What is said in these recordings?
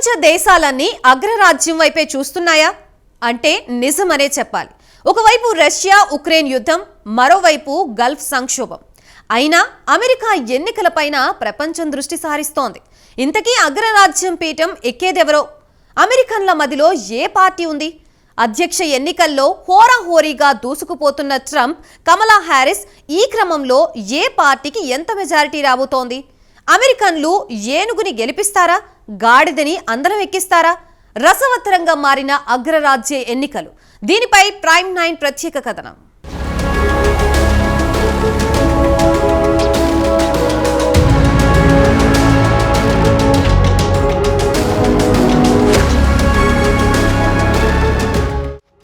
ప్రపంచ దేశాలన్నీ అగ్రరాజ్యం వైపే చూస్తున్నాయా అంటే నిజమనే చెప్పాలి. ఒకవైపు రష్యా ఉక్రెయిన్ యుద్ధం, మరోవైపు గల్ఫ్ సంక్షోభం. అయినా అమెరికా ఎన్నికలపైన ప్రపంచం దృష్టి సారిస్తోంది. ఇంతకీ అగ్రరాజ్యం పీఠం ఎక్కేదెవరో? అమెరికన్ల మదిలో ఏ పార్టీ ఉంది? అధ్యక్ష ఎన్నికల్లో హోరాహోరీగా దూసుకుపోతున్న ట్రంప్, కమలా హ్యారిస్ ఈ క్రమంలో ఏ పార్టీకి ఎంత మెజారిటీ రాబోతోంది? అమెరికన్లు ఏనుగుని గెలిపిస్తారా, గాడిదని అందరం ఎక్కిస్తారా? రసవత్తరంగా మారిన అగ్రరాజ్య ఎన్నికలు, దీనిపై ప్రైమ్ 9 ప్రత్యేక కథనం.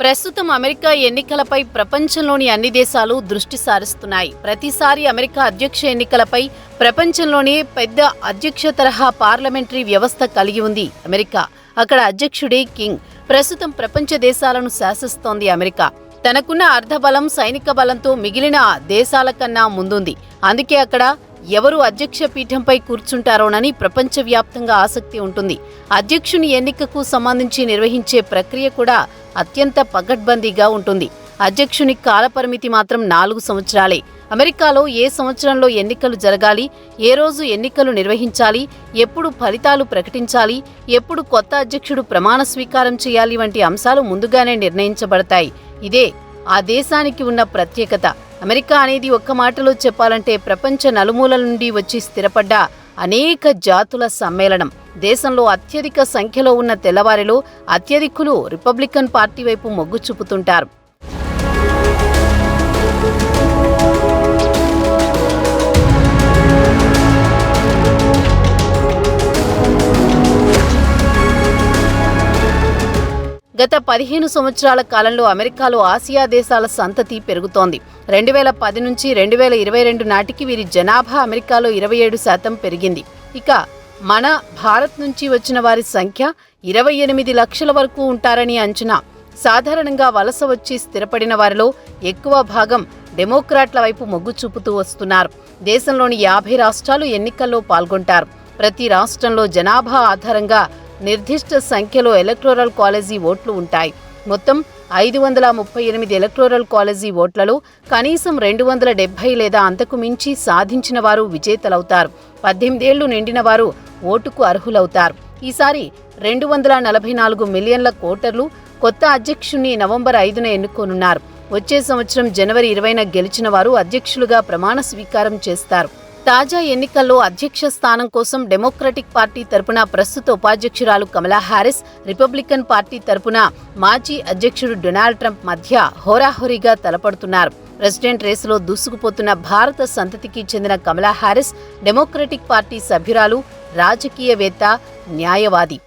ప్రస్తుతం అమెరికా ఎన్నికలపై ప్రపంచంలోని అన్ని దేశాలు దృష్టి సారిస్తున్నాయి. ప్రతిసారి అమెరికా అధ్యక్ష ఎన్నికలపై ప్రపంచంలోనే పెద్ద అధ్యక్ష తరహా పార్లమెంటరీ వ్యవస్థ కలిగి ఉంది అమెరికా. అక్కడ అధ్యక్షుడే కింగ్. ప్రస్తుతం ప్రపంచ దేశాలను శాసిస్తోంది అమెరికా. తనకున్న అర్ధబలం, సైనిక బలంతో మిగిలిన దేశాల కన్నా ముందుంది. అందుకే అక్కడ ఎవరు అధ్యక్ష పీఠంపై కూర్చుంటారోనని ప్రపంచవ్యాప్తంగా ఆసక్తి ఉంటుంది. అధ్యక్షుని ఎన్నికకు సంబంధించి నిర్వహించే ప్రక్రియ కూడా అత్యంత పకడ్బందీగా ఉంటుంది. అధ్యక్షుని కాలపరిమితి మాత్రం 4 సంవత్సరాలే. అమెరికాలో ఏ సంవత్సరంలో ఎన్నికలు జరగాలి, ఏ రోజు ఎన్నికలు నిర్వహించాలి, ఎప్పుడు ఫలితాలు ప్రకటించాలి, ఎప్పుడు కొత్త అధ్యక్షుడు ప్రమాణ స్వీకారం చేయాలి వంటి అంశాలు ముందుగానే నిర్ణయించబడతాయి. ఇదే ఆ దేశానికి ఉన్న ప్రత్యేకత. అమెరికా అనేది ఒక్క మాటలో చెప్పాలంటే ప్రపంచ నలుమూలల నుండి వచ్చి స్థిరపడ్డ అనేక జాతుల సమ్మేళనం. దేశంలో అత్యధిక సంఖ్యలో ఉన్న తెల్లవారిలో అత్యధికులు రిపబ్లికన్ పార్టీ వైపు మొగ్గు చూపుతుంటారు. గత 15 సంవత్సరాల కాలంలో అమెరికాలో ఆసియా దేశాల సంతతి పెరుగుతోంది. 2010 నుంచి 2022 నాటికి వీరి జనాభా అమెరికాలో 27% పెరిగింది. ఇక మన భారత్ నుంచి వచ్చిన వారి సంఖ్య 28 లక్షల వరకు ఉంటారని అంచనా. సాధారణంగా వలస వచ్చి స్థిరపడిన వారిలో ఎక్కువ భాగం డెమోక్రాట్ల వైపు మొగ్గు చూపుతూ వస్తున్నారు. దేశంలోని 50 రాష్ట్రాలు ఎన్నికల్లో పాల్గొంటారు. ప్రతి రాష్ట్రంలో జనాభా ఆధారంగా నిర్దిష్ట సంఖ్యలో ఎలక్టోరల్ కాలేజీ ఓట్లు ఉంటాయి. మొత్తం 538 ఎలక్టోరల్ కాలేజీ ఓట్లలో కనీసం 270 లేదా అంతకు మించి సాధించిన వారు విజేతలవుతారు. 18 ఏళ్లు నిండిన వారు ఓటుకు అర్హులవుతారు. ఈసారి 244 మిలియన్ల ఓటర్లు కొత్త అధ్యక్షుణ్ణి నవంబర్ 5న ఎన్నుకోనున్నారు. వచ్చే సంవత్సరం జనవరి 20న గెలిచిన వారు అధ్యక్షులుగా ప్రమాణ స్వీకారం చేస్తారు. తాజా ఎన్నికల్లో అధ్యక్ష స్థానం కోసం డెమోక్రటిక్ పార్టీ తరపున ప్రస్తుత ఉపాధ్యక్షురాలు కమలా హ్యారిస్, రిపబ్లికన్ పార్టీ తరపున మాజీ అధ్యక్షుడు డొనాల్డ్ ట్రంప్ మధ్య హోరాహోరీగా తలపడుతున్నారు. ప్రెసిడెంట్ రేసులో దూసుకుపోతున్న భారత సంతతికి చెందిన కమలా హ్యారిస్ డెమోక్రటిక్ పార్టీ సభ్యురాలు, రాజకీయవేత్త, న్యాయవాది.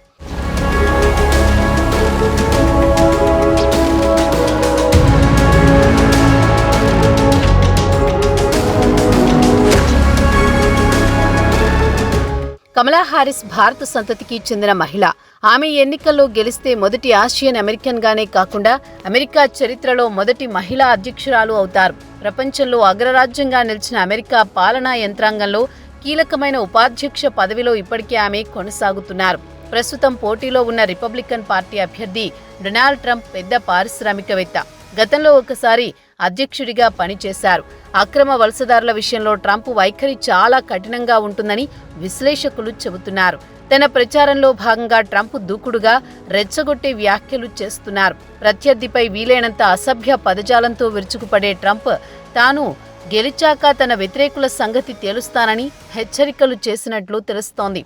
కమలా హ్యారిస్ భారత సంతతికి చెందిన మహిళ. ఆమె ఎన్నికల్లో గెలిస్తే మొదటి ఆసియన్ అమెరికన్ గానే కాకుండా అమెరికా చరిత్రలో మొదటి మహిళా అధ్యక్షురాలు అవుతారు. ప్రపంచంలో అగ్రరాజ్యంగా నిలిచిన అమెరికా పాలనా యంత్రాంగంలో కీలకమైన ఉపాధ్యక్ష పదవిలో ఇప్పటికే ఆమె కొనసాగుతున్నారు. ప్రస్తుతం పోటీలో ఉన్న రిపబ్లికన్ పార్టీ అభ్యర్థి డొనాల్డ్ ట్రంప్ పెద్ద పారిశ్రామికవేత్త. గతంలో ఒకసారి అధ్యక్షుడిగా పనిచేశారు. అక్రమ వలసదారుల విషయంలో ట్రంప్ వైఖరి చాలా కఠినంగా ఉంటుందని విశ్లేషకులు చెబుతున్నారు. తన ప్రచారంలో భాగంగా ట్రంప్ దూకుడుగా, రెచ్చగొట్టే వ్యాఖ్యలు చేస్తున్నారు. ప్రత్యర్థిపై వీలైనంత అసభ్య పదజాలంతో విరుచుకుపడే ట్రంప్ తాను గెలిచాక తన వ్యతిరేకుల సంగతి తేలుస్తానని హెచ్చరికలు చేసినట్లు తెలుస్తోంది.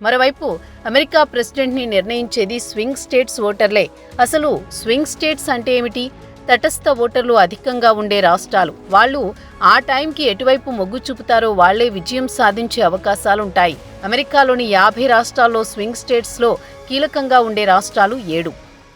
మరోవైపు అమెరికా ప్రెసిడెంట్ని నిర్ణయించేది స్వింగ్ స్టేట్స్ ఓటర్లే. అసలు స్వింగ్ స్టేట్స్ అంటే ఏమిటి? తటస్థ ఓటర్లు అధికంగా ఉండే రాష్ట్రాలు. వాళ్ళు ఆ టైంకి ఎటువైపు మొగ్గు చూపుతారో వాళ్లే విజయం సాధించే అవకాశాలుంటాయి. అమెరికాలోని 50 రాష్ట్రాల్లో స్వింగ్ స్టేట్స్లో కీలకంగా ఉండే రాష్ట్రాలు 7.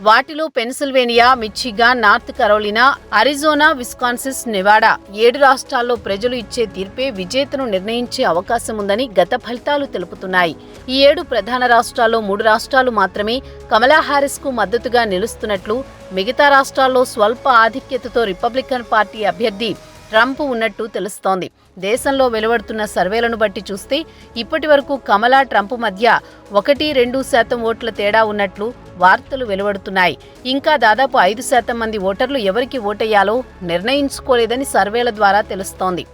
వాటిలో Pennsylvania, Michigan, North Carolina, Arizona, Wisconsin, Nevada 7 రాష్ట్రాల్లో ప్రజలు ఇచ్చే తీర్పే విజేతను నిర్ణయించే అవకాశం ఉందని గత ఫలితాలు తెలుపుతున్నాయి. ఈ 7 ప్రధాన రాష్ట్రాల్లో 3 రాష్ట్రాలు మాత్రమే కమలా హారిస్కు మద్దతుగా నిలుస్తున్నట్లు, మిగతా రాష్ట్రాల్లో స్వల్ప ఆధిక్యతతో రిపబ్లికన్ పార్టీ అభ్యర్థి ట్రంప్ ఉన్నట్టు తెలుస్తోంది. దేశంలో వెలువడుతున్న సర్వేలను బట్టి చూస్తే ఇప్పటి వరకు కమలా, ట్రంప్ మధ్య 1-2% ఓట్ల తేడా ఉన్నట్లు వార్తలు వెలువడుతున్నాయి. ఇంకా దాదాపు 5% మంది ఓటర్లు ఎవరికి ఓటెయ్యాలో నిర్ణయించుకోలేదని సర్వేల ద్వారా తెలుస్తోంది.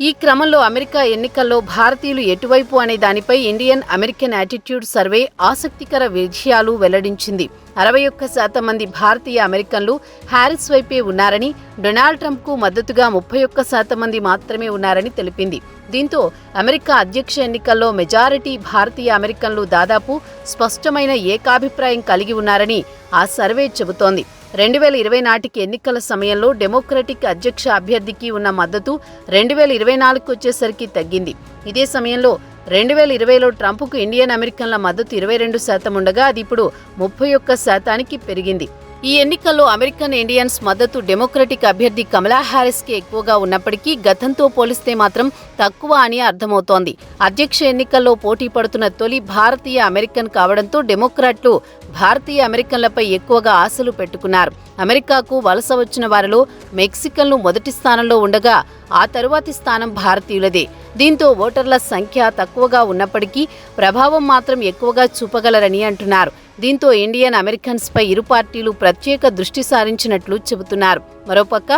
ఈ క్రమంలో అమెరికా ఎన్నికల్లో భారతీయులు ఎటువైపు అనే దానిపై ఇండియన్ అమెరికన్ యాటిట్యూడ్ సర్వే ఆసక్తికర విషయాలు వెల్లడించింది. 61% మంది భారతీయ అమెరికన్లు హ్యారిస్ వైపే ఉన్నారని, డొనాల్డ్ ట్రంప్కు మద్దతుగా 31% మంది మాత్రమే ఉన్నారని తెలిపింది. దీంతో అమెరికా అధ్యక్ష ఎన్నికల్లో మెజారిటీ భారతీయ అమెరికన్లు దాదాపు స్పష్టమైన ఏకాభిప్రాయం కలిగి ఉన్నారని ఆ సర్వే చెబుతోంది. 2020 నాటికి ఎన్నికల సమయంలో డెమోక్రటిక్ అధ్యక్ష అభ్యర్థికి ఉన్న మద్దతు 2024కు వచ్చేసరికి తగ్గింది. ఇదే సమయంలో 2020లో ట్రంప్కు ఇండియన్ అమెరికన్ల మద్దతు 22% ఉండగా అది ఇప్పుడు 31%కి పెరిగింది. ఈ ఎన్నికల్లో అమెరికన్ ఇండియన్స్ మద్దతు డెమోక్రటిక్ అభ్యర్థి కమలా హారిస్కి ఎక్కువగా ఉన్నప్పటికీ గతంతో పోలిస్తే మాత్రం తక్కువ అని అర్థమవుతోంది. అధ్యక్ష ఎన్నికల్లో పోటీ పడుతున్న తొలి భారతీయ అమెరికన్ కావడంతో డెమోక్రాట్లు భారతీయ అమెరికన్లపై ఎక్కువగా ఆశలు పెట్టుకున్నారు. అమెరికాకు వలస వచ్చిన వారిలో మెక్సికన్లు మొదటి స్థానంలో ఉండగా ఆ తరువాతి స్థానం భారతీయులదే. దీంతో ఓటర్ల సంఖ్య తక్కువగా ఉన్నప్పటికీ ప్రభావం మాత్రం ఎక్కువగా చూపగలరని అంటున్నారు. దీంతో ఇండియన్ అమెరికన్స్పై ఇరు పార్టీలు ప్రత్యేక దృష్టి సారించినట్లు చెబుతున్నారు. మరోపక్క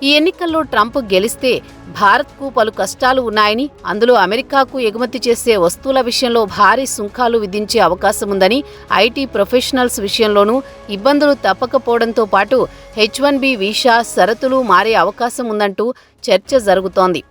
ఈ ఎన్నికల్లో ట్రంప్ గెలిస్తే భారత్కు పలు కష్టాలు ఉన్నాయని, అందులో అమెరికాకు ఎగుమతి చేసే వస్తువుల విషయంలో భారీ సుంకాలు విధించే అవకాశం ఉందని, ఐటీ ప్రొఫెషనల్స్ విషయంలోనూ ఇబ్బందులు తప్పకపోవడంతో పాటు H-1B వీసా షరతులు మారే అవకాశం ఉందంటూ చర్చ జరుగుతోంది.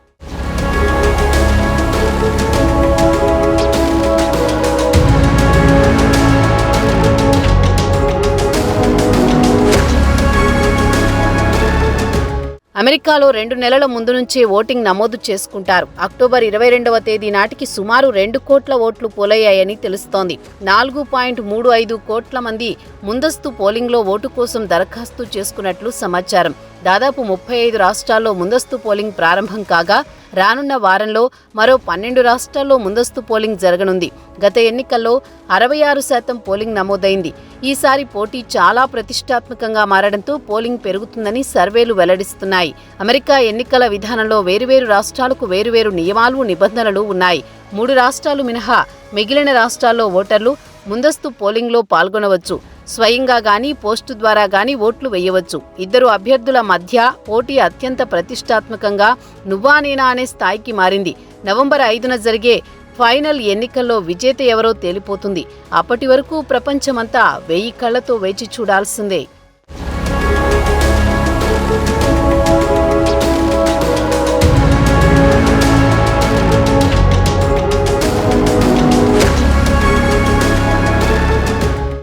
అమెరికాలో 2 నెలల ముందు నుంచే ఓటింగ్ నమోదు చేసుకుంటారు. అక్టోబర్ 22వ తేదీ నాటికి సుమారు 2 కోట్ల ఓట్లు పోలయ్యాయని తెలుస్తోంది. 4.35 కోట్ల మంది ముందస్తు పోలింగ్లో ఓటు కోసం దరఖాస్తు చేసుకున్నట్లు సమాచారం. దాదాపు 35 రాష్ట్రాల్లో ముందస్తు పోలింగ్ ప్రారంభం కాగా రానున్న వారంలో మరో 12 రాష్ట్రాల్లో ముందస్తు పోలింగ్ జరగనుంది. గత ఎన్నికల్లో 66% పోలింగ్ నమోదైంది. ఈసారి పోటీ చాలా ప్రతిష్టాత్మకంగా మారడంతో పోలింగ్ పెరుగుతుందని సర్వేలు వెల్లడిస్తున్నాయి. అమెరికా ఎన్నికల విధానంలో వేరువేరు రాష్ట్రాలకు వేరువేరు నియమాలు, నిబంధనలు ఉన్నాయి. 3 రాష్ట్రాలు మినహా మిగిలిన రాష్ట్రాల్లో ఓటర్లు ముందస్తు పోలింగ్లో పాల్గొనవచ్చు. స్వయంగా గానీ, పోస్టు ద్వారా గానీ ఓట్లు వేయవచ్చు. 2 అభ్యర్థుల మధ్య పోటీ అత్యంత ప్రతిష్టాత్మకంగా నువ్వా నేనా అనే స్థాయికి మారింది. నవంబర్ 5న జరిగే ఫైనల్ ఎన్నికల్లో విజేత ఎవరో తేలిపోతుంది. అప్పటి వరకు ప్రపంచమంతా 1000 కళ్లతో వేచి చూడాల్సిందే.